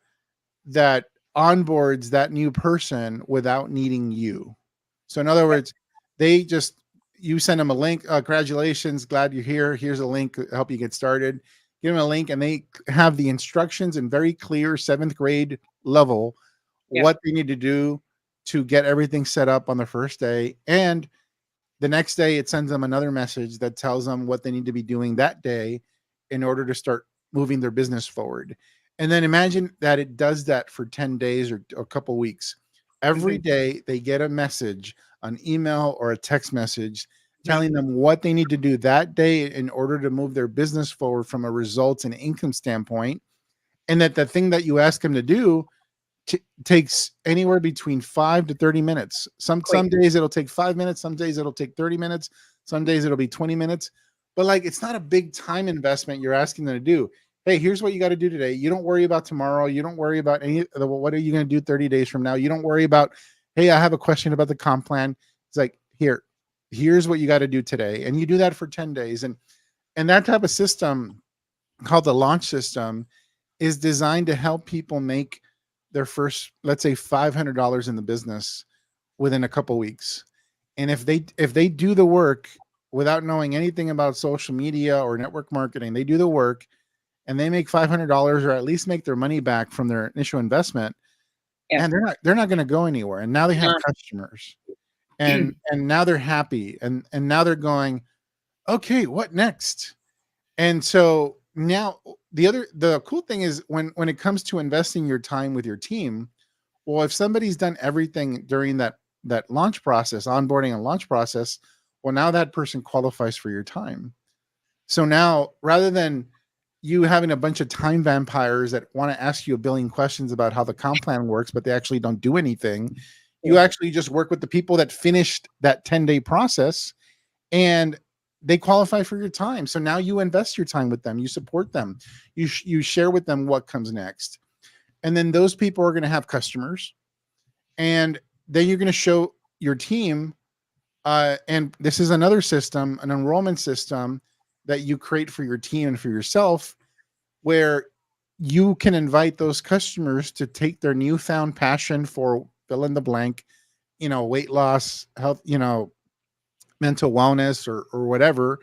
that onboards that new person without needing you. So in other words, you send them a link. Congratulations, glad you're here. Here's a link to help you get started. Give them a link, and they have the instructions in very clear 7th grade level Yeah. what they need to do to get everything set up on the first day. And the next day, it sends them another message that tells them what they need to be doing that day in order to start moving their business forward. And then imagine that it does that for 10 days or a couple weeks. Every Mhm. day they get a message, an email or a text message Mhm. telling them what they need to do that day in order to move their business forward from a results and income standpoint. And that the thing that you ask them to do takes anywhere between 5 to 30 minutes. Some Quick. days it'll take 5 minutes, some days it'll take 30 minutes, some days it'll be 20 minutes. But like it's not a big time investment you're asking them to do. Hey, here's what you got to do today. You don't worry about tomorrow. You don't worry about what are you going to do 30 days from now? You don't worry about, hey, I have a question about the comp plan. It's like, here's what you got to do today. And you do that for 10 days. And that type of system, called the launch system, is designed to help people make their first, let's say, $500 in the business within a couple weeks. And if they do the work without knowing anything about social media or network marketing, they do the work and they make $500 or at least make their money back from their initial investment, Yeah. and they're not going to go anywhere. And now they have customers, and now they're happy, and now they're going, okay, what next? And so now the cool thing is when it comes to investing your time with your team, well, if somebody's done everything during that launch process, onboarding and launch process, well, now that person qualifies for your time. So now, rather than you having a bunch of time vampires that want to ask you a billion questions about how the comp plan works, but they actually don't do anything, you Yeah. actually just work with the people that finished that 10-day process, and they qualify for your time. So now you invest your time with them, you support them, you share with them what comes next. And then those people are going to have customers, and then you're going to show your team. And this is another system, an enrollment system that you create for your team and for yourself, where you can invite those customers to take their newfound passion for fill in the blank, weight loss, health, mental wellness, or whatever,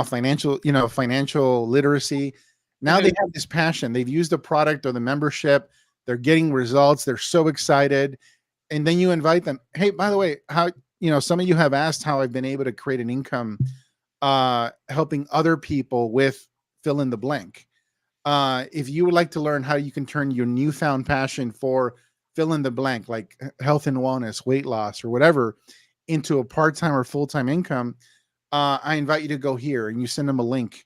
financial literacy. Now they Mhm. have this passion. They've used the product or the membership. They're getting results. They're so excited. And then you invite them. Hey, by the way, how, some of you have asked how I've been able to create an income, helping other people with fill in the blank. If you would like to learn how you can turn your newfound passion for fill in the blank, like health and wellness, weight loss, or whatever, into a part-time or full-time income, I invite you to go here, and you send them a link,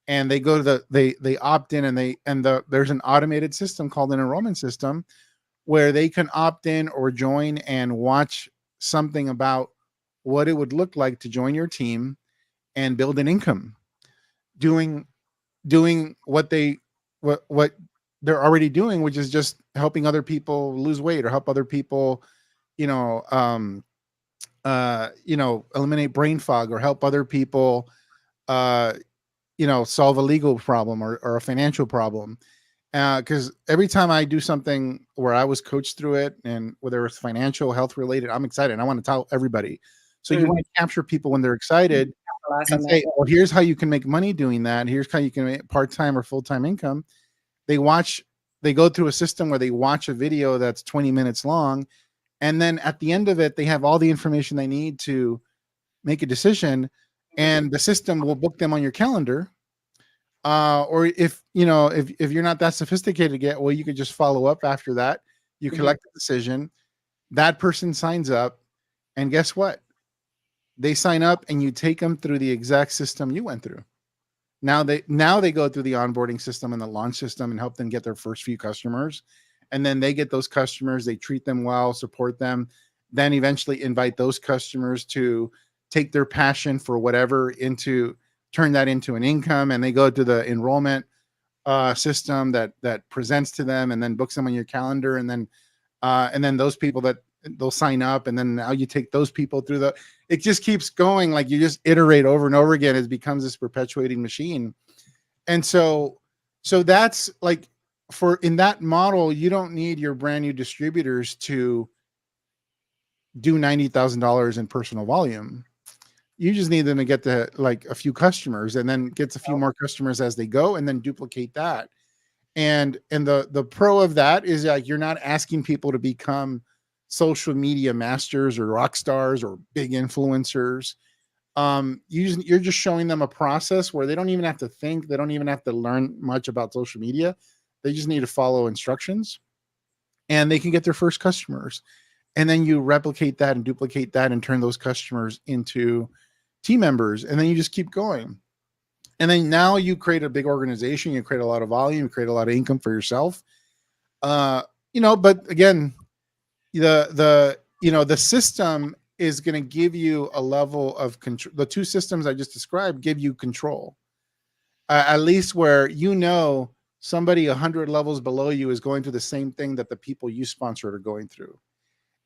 and they go to they opt in, there's an automated system called an enrollment system where they can opt in or join and watch something about what it would look like to join your team and build an income doing what what they're already doing, which is just helping other people lose weight or help other people, you know, um, eliminate brain fog, or help other people, uh, solve a legal problem, or a financial problem. Because every time I do something where I was coached through it, and whether it's financial, health related, I'm excited. I want to tell everybody. So you want Mm. to capture people when they're excited Capitalize and on that. say, well, here's how you can make money doing that. Here's how you can make part-time or full-time income. They go through a system where they watch a video that's 20 minutes long, And then at the end of it, they have all the information they need to make a decision, and the system will book them on your calendar. Or if if you're not that sophisticated yet, well, you could just follow up after that. You Mhm. collect the decision, that person signs up, and guess what? They sign up, and you take them through the exact system you went through. Now they go through the onboarding system and the launch system and help them get their first few customers. And then they get those customers, they treat them well, support them, then eventually invite those customers to take their passion for whatever into turn that into an income. And they go to the enrollment system that presents to them and then books them on your calendar. And then those people that they'll sign up, and then now you take those people through it just keeps going, like you just iterate over and over again. It becomes this perpetuating machine. And so that's like, for in that model, you don't need your brand new distributors to do $90,000 in personal volume. You just need them to get to like a few customers, and then gets a few more customers as they go, and then duplicate that. And the pro of that is, like, you're not asking people to become social media masters or rock stars or big influencers. You're just showing them a process where they don't even have to think, they don't even have to learn much about social media. They just need to follow instructions, and they can get their first customers. And then you replicate that and duplicate that and turn those customers into team members, and then you just keep going. And then now you create a big organization, you create a lot of volume, you create a lot of income for yourself. But again, the system is going to give you a level of control. The two systems I just described give you control, at least where somebody 100 levels below you is going through the same thing that the people you sponsored are going through.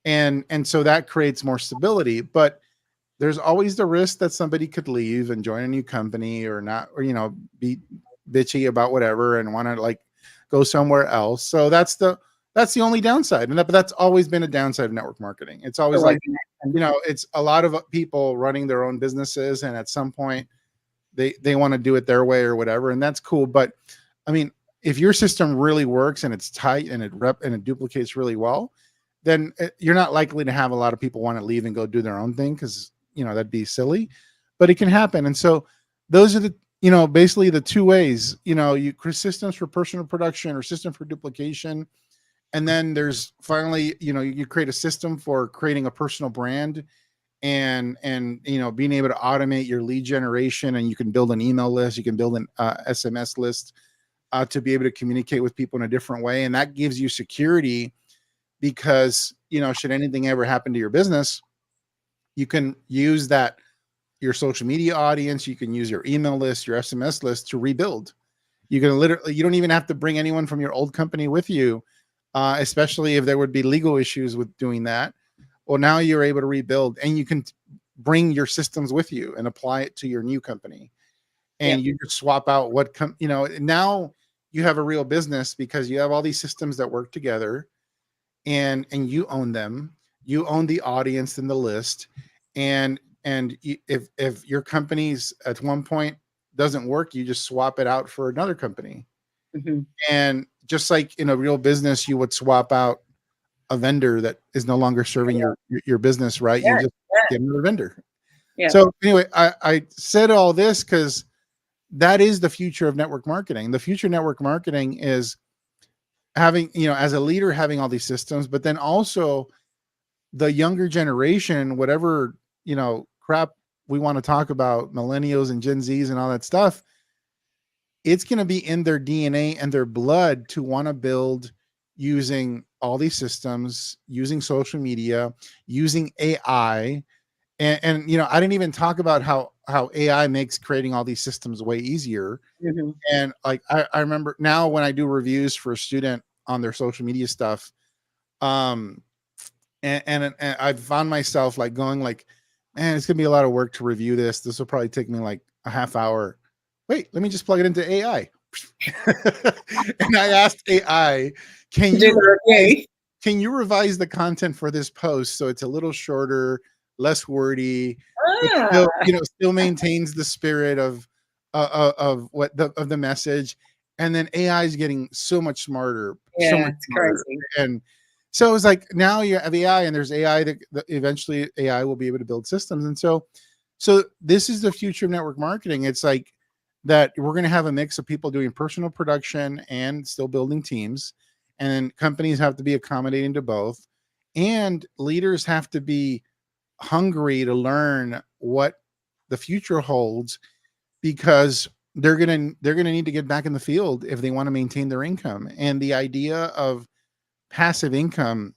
And so that creates more stability. But there's always the risk that somebody could leave and join a new company, or not, or be bitchy about whatever and want to like go somewhere else. So that's the only downside. But that's always been a downside of network marketing. It's always like, it's a lot of people running their own businesses, and at some point they want to do it their way or whatever, and that's cool. But I mean, if your system really works and it's tight and it duplicates really well, then you're not likely to have a lot of people want to leave and go do their own thing, because that'd be silly. But it can happen. And so those are the basically the two ways. You create systems for personal production or system for duplication. And then there's finally, you create a system for creating a personal brand, and being able to automate your lead generation. And you can build an email list, you can build an SMS list, to be able to communicate with people in a different way. And that gives you security, because should anything ever happen to your business, you can use that, your social media audience, you can use your email list, your SMS list to rebuild. You don't even have to bring anyone from your old company with you, especially if there would be legal issues with doing that. Well, now you're able to rebuild, and you can bring your systems with you and apply it to your new company. And you just swap out now you have a real business, because you have all these systems that work together, and you own them. You own the audience and the list. And if your company's at one point doesn't work, you just swap it out for another company. Mhm. And just like in a real business, you would swap out a vendor that is no longer serving your business, right? You Yeah, just get another vendor. yeah. So anyway, I said all this because that is the future of network marketing. The future of network marketing is having, as a leader, having all these systems, but then also the younger generation, whatever, crap we want to talk about, millennials and Gen Zs and all that stuff, it's going to be in their DNA and their blood to want to build using all these systems, using social media, using AI. And I didn't even talk about how AI makes creating all these systems way easier. Mhm. And like, I remember now when I do reviews for a student on their social media stuff, um, and I've found myself like going like, man, it's gonna be a lot of work to review this. This will probably take me like a half hour. Wait, let me just plug it into AI. And I asked AI, can Do you the review. can you revise the content for this post so it's a little shorter, less wordy, but Ah, still maintains the spirit of the message. And then AI is getting so much smarter, so yeah, much it's smarter. crazy. And So it's like now you have AI, and there's AI that eventually AI will be able to build systems. And so this is the future of network marketing. It's like that we're going to have a mix of people doing personal production and still building teams, and companies have to be accommodating to both, and leaders have to be hungry to learn what the future holds, because they're going to need to get back in the field if they want to maintain their income. And the idea of passive income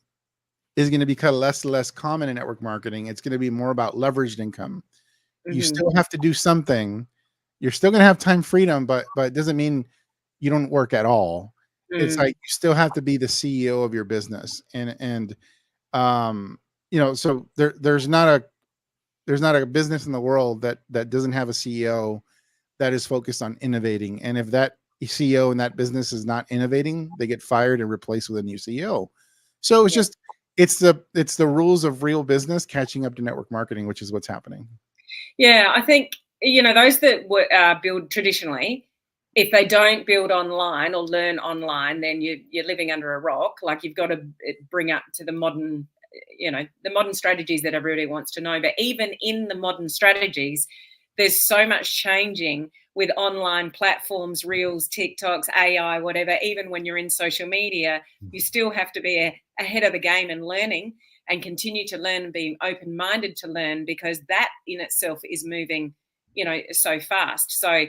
is going to become less and less common in network marketing. It's going to be more about leveraged income. You Mhm. still have to do something. You're still going to have time freedom, but it doesn't mean you don't work at all. It's Mm. like you still have to be the CEO of your business. And um so there's not a business in the world that doesn't have a CEO that is focused on innovating. And if that CEO in that business is not innovating, they get fired and replaced with a new CEO. So Yeah. it's the rules of real business catching up to network marketing, which is what's happening. Yeah, I think, those that build traditionally, if they don't build online or learn online, then you're living under a rock. Like, you've got to bring up to the modern, the modern strategies that everybody wants to know. But even in the modern strategies, there's so much changing with online platforms, reels, TikToks, AI, whatever. Even when you're in social media, you still have to be ahead of the game and learning, and continue to learn and being open minded to learn, because that in itself is moving, so fast. So,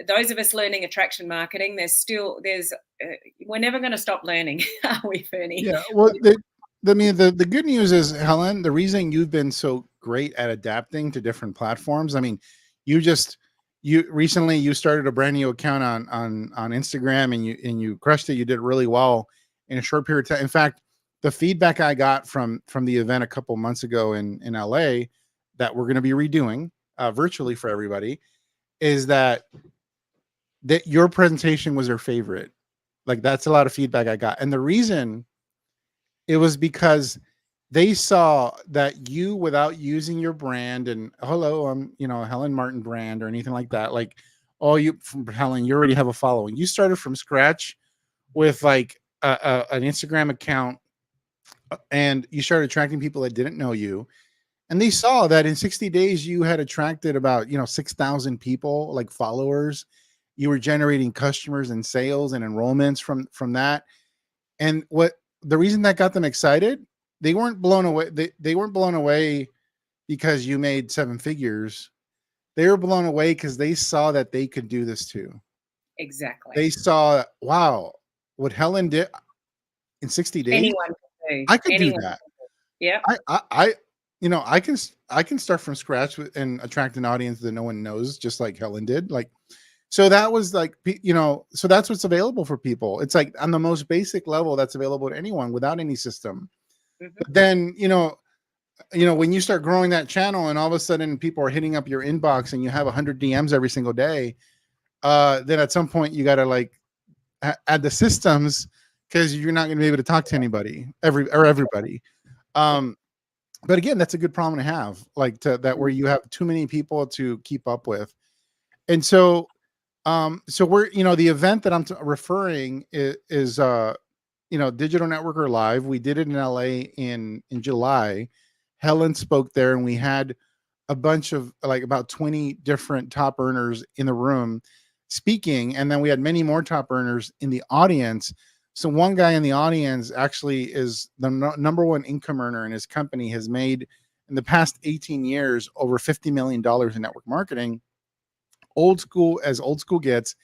those of us learning attraction marketing, we're never going to stop learning, are we, Fernie? Yeah. Well, the good news is, Helen, the reason you've been so great at adapting to different platforms. I mean, you just you recently you started a brand new account on Instagram, and you crushed it. You did really well in a short period of time. In fact, the feedback I got from the event a couple months ago in LA that we're going to be redoing virtually for everybody is that your presentation was their favorite. Like, that's a lot of feedback I got, and the reason it was because they saw that you, without using your brand and hello, I'm Helen Martin brand or anything like that. Like, oh, you from Helen, you already have a following. You started from scratch with like an Instagram account, and you started attracting people that didn't know you. And they saw that in 60 days you had attracted about 6,000 people, like followers. You were generating customers and sales and enrollments from that. And what the reason that got them excited, they weren't blown away. They weren't blown away because you made seven figures. They were blown away because they saw that they could do this too. Exactly. They saw, wow, what Helen did in 60 days, Anyone can do. I could do Anyone that. can do. Yep. I can start from scratch and attract an audience that no one knows, just like Helen did. Like, so that was like, so that's what's available for people. It's like on the most basic level that's available to anyone without any system. Hmm. But then, when you start growing that channel and all of a sudden people are hitting up your inbox and you have 100 DMs every single day, then at some point you got to like add the systems, because you're not going to be able to talk to anybody, everybody. Um, but again, that's a good problem to have, like that where you have too many people to keep up with. And so we're, the event that I'm referring is Digital Networker Live. We did it in LA in July. Helen spoke there, and we had a bunch of like about 20 different top earners in the room speaking, and then we had many more top earners in the audience. So one guy in the audience actually is the number one income earner, and his company has made in the past 18 years over $50 million in network marketing, old school gets.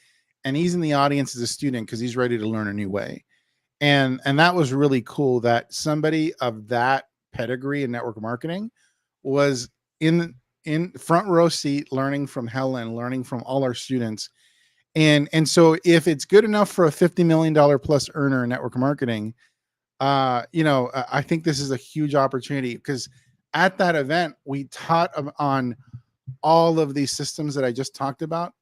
And he's in the audience as a student because he's ready to learn a new way. And that was really cool that somebody of that pedigree in network marketing was in front row seat, learning from Helen, learning from all our students. And so if it's good enough for a $50 million plus earner in network marketing, I think this is a huge opportunity, because at that event we taught on all of these systems that I just talked about.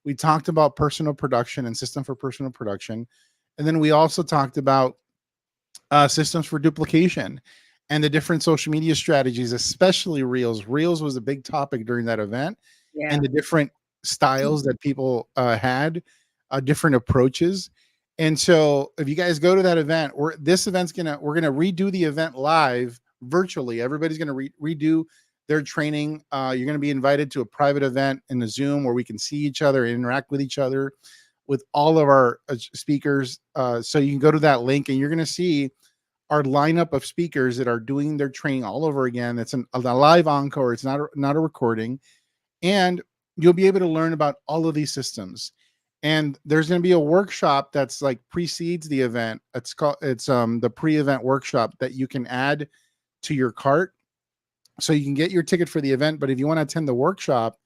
We talked about personal production and system for personal production. And then we also talked about systems for duplication and the different social media strategies, especially Reels. Reels was a big topic during that event, and Yeah. the different styles that people had, different approaches. And so if you guys go to that event, we're gonna redo the event live virtually. Everybody's gonna redo their training. You're gonna be invited to a private event in the Zoom where we can see each other and interact with each other with all of our speakers. So you can go to that link and you're gonna see our lineup of speakers that are doing their training all over again. It's a live encore. It's not a recording, and you'll be able to learn about all of these systems. And there's going to be a workshop that's like precedes the event. It's the pre-event workshop that you can add to your cart, so you can get your ticket for the event. But if you want to attend the workshop,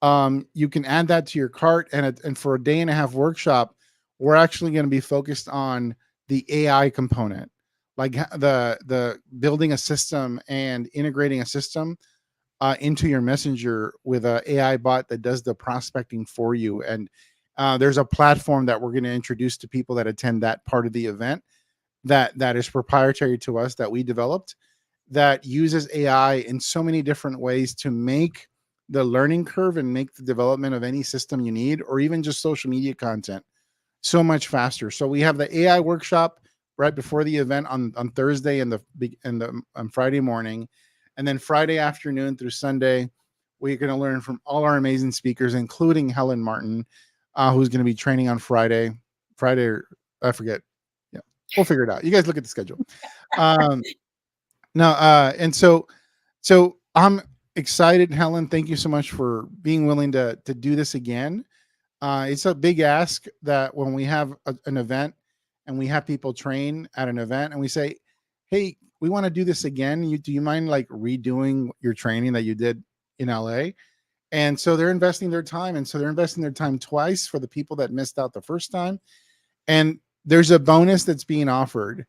you can add that to your cart. And for a day and a half workshop, we're actually going to be focused on the AI component, like the building a system and integrating a system into your messenger with a AI bot that does the prospecting for you. And there's a platform that we're going to introduce to people that attend that part of the event that is proprietary to us, that we developed, that uses AI in so many different ways to make the learning curve and make the development of any system you need, or even just social media content, so much faster. So we have the AI workshop right before the event on Thursday and the on Friday morning, and then Friday afternoon through Sunday, we're going to learn from all our amazing speakers, including Helen Martin, who's going to be training on Friday. I forget. Yeah, we'll figure it out. You guys look at the schedule. Um, no, and so I'm excited, Helen. Thank you so much for being willing to do this again. It's a big ask that when we have an event and we have people train at an event and we say, "Hey, we want to do this again. Do you mind like redoing your training that you did in LA?" And so they're investing their time, and so they're investing their time twice for the people that missed out the first time. And there's a bonus that's being offered.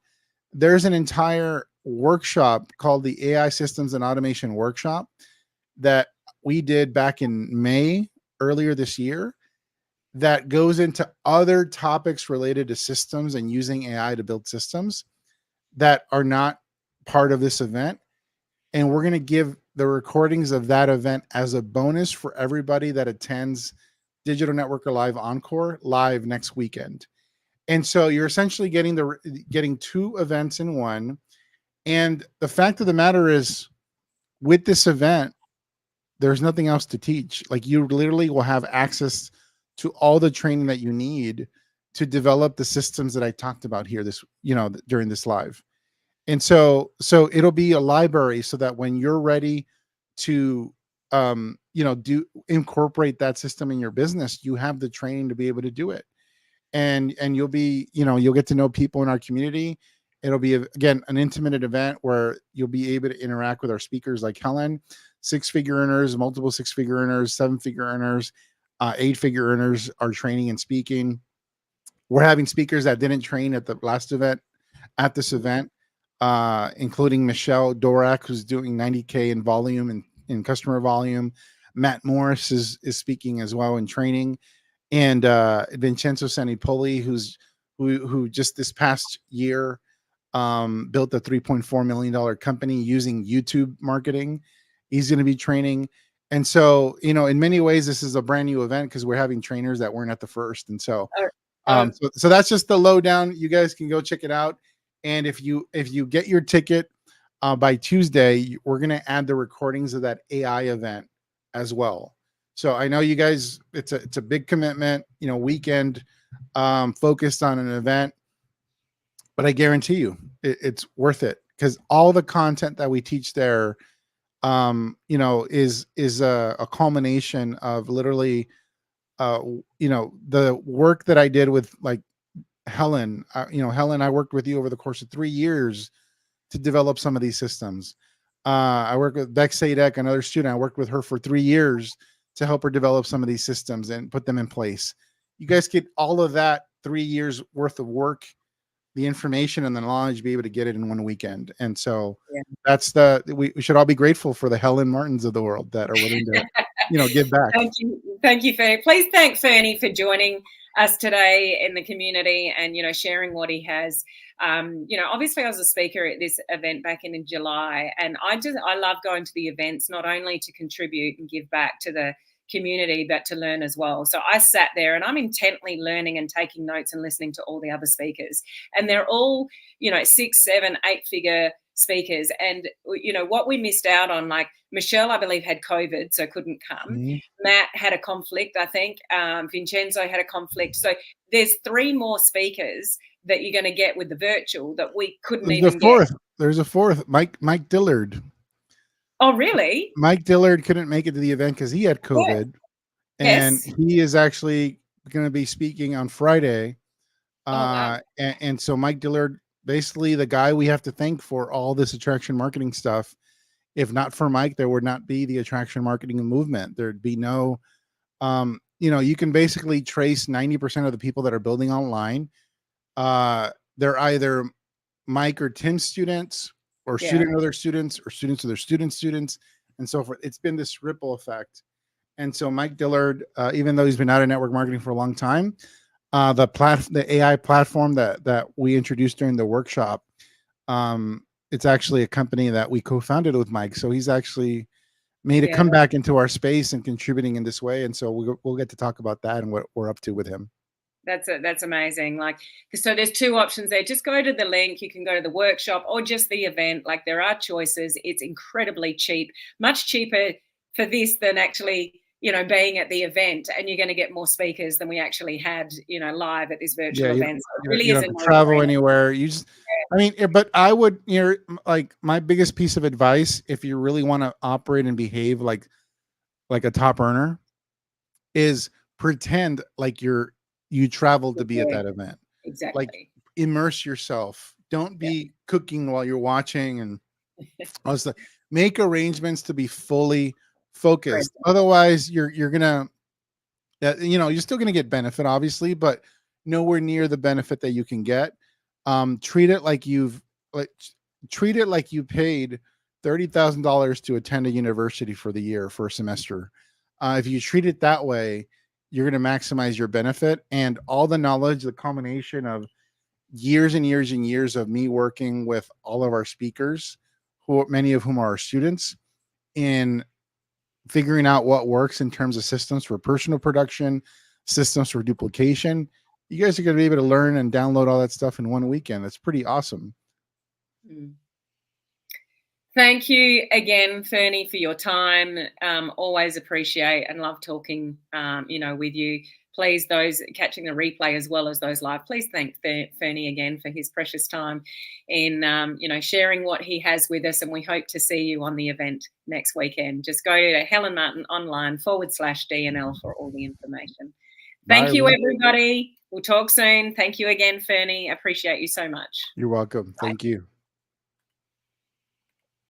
There's an entire workshop called the AI Systems and Automation Workshop that we did back in May earlier this year, that goes into other topics related to systems and using AI to build systems that are not part of this event. And we're going to give the recordings of that event as a bonus for everybody that attends Digital Networker Live Encore live next weekend. And so you're essentially getting two events in one. And the fact of the matter is, with this event, there's nothing else to teach. Like, you literally will have access to all the training that you need to develop the systems that I talked about here during this live. And so it'll be a library so that when you're ready to do incorporate that system in your business, you have the training to be able to do it. And you'll get to know people in our community. It'll be again an intimate event where you'll be able to interact with our speakers like Helen, six-figure earners, multiple six-figure earners, seven-figure earners, eight-figure earners are training and speaking. We're having speakers that didn't train at the last event at this event, including Michelle Dorak, who's doing 90K in volume and in customer volume. Matt Morris is speaking as well in training, and Vincenzo Sanipoli, who just this past year built a $3.4 million company using YouTube marketing. He's going to be training. And so, in many ways, this is a brand new event because we're having trainers that weren't at the first. And so, so that's just the lowdown. You guys can go check it out. And if you get your ticket by Tuesday, we're going to add the recordings of that AI event as well. So I know you guys, it's a big commitment, weekend focused on an event, but I guarantee you it's worth it, because all the content that we teach there, is a culmination of literally, the work that I did with like Helen. Helen, I worked with you over the course of 3 years to develop some of these systems. I worked with Beck Sadek, another student. I worked with her for 3 years to help her develop some of these systems and put them in place. You guys get all of that 3 years worth of work, the information and the knowledge, be able to get it in one weekend. And so we should all be grateful for the Helen Martins of the world that are willing to, give back. Thank you, Ferny. Please thank Ferny for joining us today in the community and, sharing what he has. Obviously I was a speaker at this event back in July, and I love going to the events, not only to contribute and give back to the community, but to learn as well. So I sat there and I'm intently learning and taking notes and listening to all the other speakers. And they're all, 6, 7, 8-figure speakers. And, what we missed out on, like Michelle, I believe, had COVID, so couldn't come. Mhm. Matt had a conflict, I think. Vincenzo had a conflict. So there's 3 more speakers that you're going to get with the virtual that we couldn't even get. There's a fourth, Mike Dillard. Oh, really? Mike Dillard couldn't make it to the event because he had COVID, and Yes. he is actually going to be speaking on Friday. Oh, wow. And so Mike Dillard, basically the guy we have to thank for all this attraction marketing stuff. If not for Mike, there would not be the attraction marketing movement. There'd be no, you can basically trace 90% of the people that are building online. They're either Mike or Tim students, or student of their students, or students of their students, and so forth. It's been this ripple effect. And so Mike Dillard, even though he's been out of network marketing for a long time, the AI platform that we introduced during the workshop, it's actually a company that we co-founded with Mike. So he's actually made a comeback into our space and contributing in this way. And so we'll get to talk about that and what we're up to with him. That's amazing. Like, so there's 2 options there. Just go to the link. You can go to the workshop or just the event. Like, there are choices. It's incredibly cheap, much cheaper for this than actually, being at the event. And you're going to get more speakers than we actually had, live at this virtual event. So it really you is don't travel anywhere. You just, but I would, like, my biggest piece of advice, if you really want to operate and behave like a top earner, is pretend like you traveled to be at that event. Exactly. Like, immerse yourself. Don't be cooking while you're watching, and also make arrangements to be fully focused. Otherwise, you're gonna, you're still gonna get benefit, obviously, but nowhere near the benefit that you can get. Treat it like you paid $30,000 to attend a university for the year, for a semester. If you treat it that way, you're going to maximize your benefit, and all the knowledge, the combination of years and years and years of me working with all of our speakers, many of whom are our students, in figuring out what works in terms of systems for personal production, systems for duplication. You guys are going to be able to learn and download all that stuff in one weekend. That's pretty awesome. Thank you again, Ferny, for your time. Always appreciate and love talking, with you. Please, those catching the replay as well as those live, please thank Ferny again for his precious time in, sharing what he has with us. And we hope to see you on the event next weekend. Just go to Helen Martin Online /DNL for all the information. Thank you, everybody. We'll talk soon. Thank you again, Ferny. Appreciate you so much. You're welcome. Thank you.